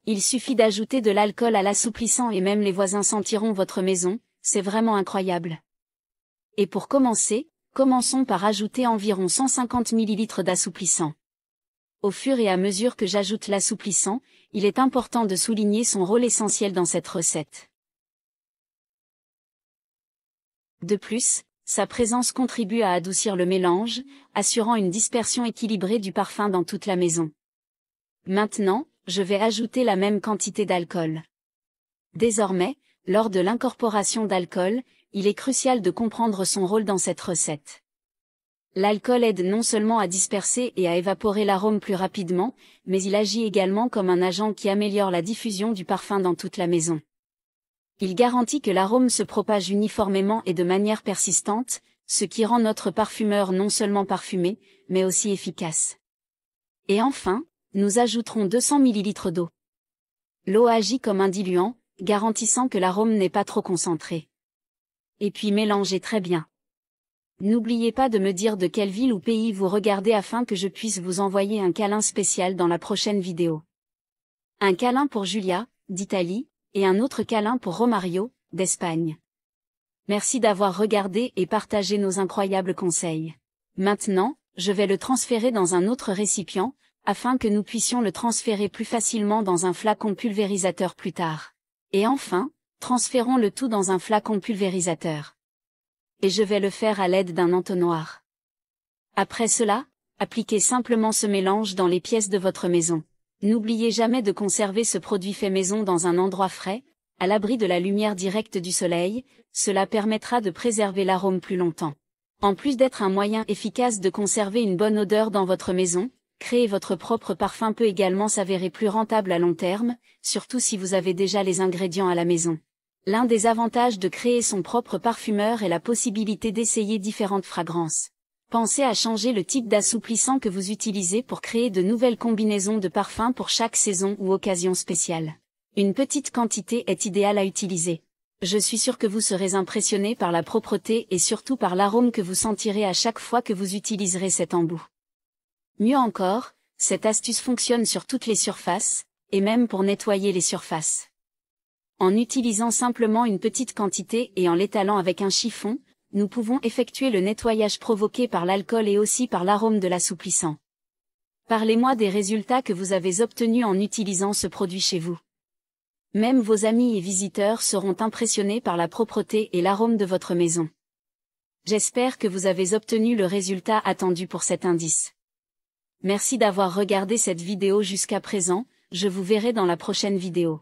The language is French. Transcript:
Il suffit d'ajouter de l'alcool à l'assouplissant et même les voisins sentiront votre maison, c'est vraiment incroyable. Et pour commencer, commençons par ajouter environ 150 ml d'assouplissant. Au fur et à mesure que j'ajoute l'assouplissant, il est important de souligner son rôle essentiel dans cette recette. De plus, sa présence contribue à adoucir le mélange, assurant une dispersion équilibrée du parfum dans toute la maison. Maintenant, je vais ajouter la même quantité d'alcool. Désormais, lors de l'incorporation d'alcool, il est crucial de comprendre son rôle dans cette recette. L'alcool aide non seulement à disperser et à évaporer l'arôme plus rapidement, mais il agit également comme un agent qui améliore la diffusion du parfum dans toute la maison. Il garantit que l'arôme se propage uniformément et de manière persistante, ce qui rend notre parfumeur non seulement parfumé, mais aussi efficace. Et enfin, nous ajouterons 200 ml d'eau. L'eau agit comme un diluant, garantissant que l'arôme n'est pas trop concentré. Et puis mélangez très bien. N'oubliez pas de me dire de quelle ville ou pays vous regardez afin que je puisse vous envoyer un câlin spécial dans la prochaine vidéo. Un câlin pour Julia, d'Italie, et un autre câlin pour Romario, d'Espagne. Merci d'avoir regardé et partagé nos incroyables conseils. Maintenant, je vais le transférer dans un autre récipient, afin que nous puissions le transférer plus facilement dans un flacon pulvérisateur plus tard. Et enfin, transférons le tout dans un flacon pulvérisateur. Et je vais le faire à l'aide d'un entonnoir. Après cela, appliquez simplement ce mélange dans les pièces de votre maison. N'oubliez jamais de conserver ce produit fait maison dans un endroit frais, à l'abri de la lumière directe du soleil, cela permettra de préserver l'arôme plus longtemps. En plus d'être un moyen efficace de conserver une bonne odeur dans votre maison, créer votre propre parfum peut également s'avérer plus rentable à long terme, surtout si vous avez déjà les ingrédients à la maison. L'un des avantages de créer son propre parfumeur est la possibilité d'essayer différentes fragrances. Pensez à changer le type d'assouplissant que vous utilisez pour créer de nouvelles combinaisons de parfums pour chaque saison ou occasion spéciale. Une petite quantité est idéale à utiliser. Je suis sûr que vous serez impressionné par la propreté et surtout par l'arôme que vous sentirez à chaque fois que vous utiliserez cet embout. Mieux encore, cette astuce fonctionne sur toutes les surfaces, et même pour nettoyer les surfaces. En utilisant simplement une petite quantité et en l'étalant avec un chiffon, nous pouvons effectuer le nettoyage provoqué par l'alcool et aussi par l'arôme de l'assouplissant. Parlez-moi des résultats que vous avez obtenus en utilisant ce produit chez vous. Même vos amis et visiteurs seront impressionnés par la propreté et l'arôme de votre maison. J'espère que vous avez obtenu le résultat attendu pour cet indice. Merci d'avoir regardé cette vidéo jusqu'à présent, je vous verrai dans la prochaine vidéo.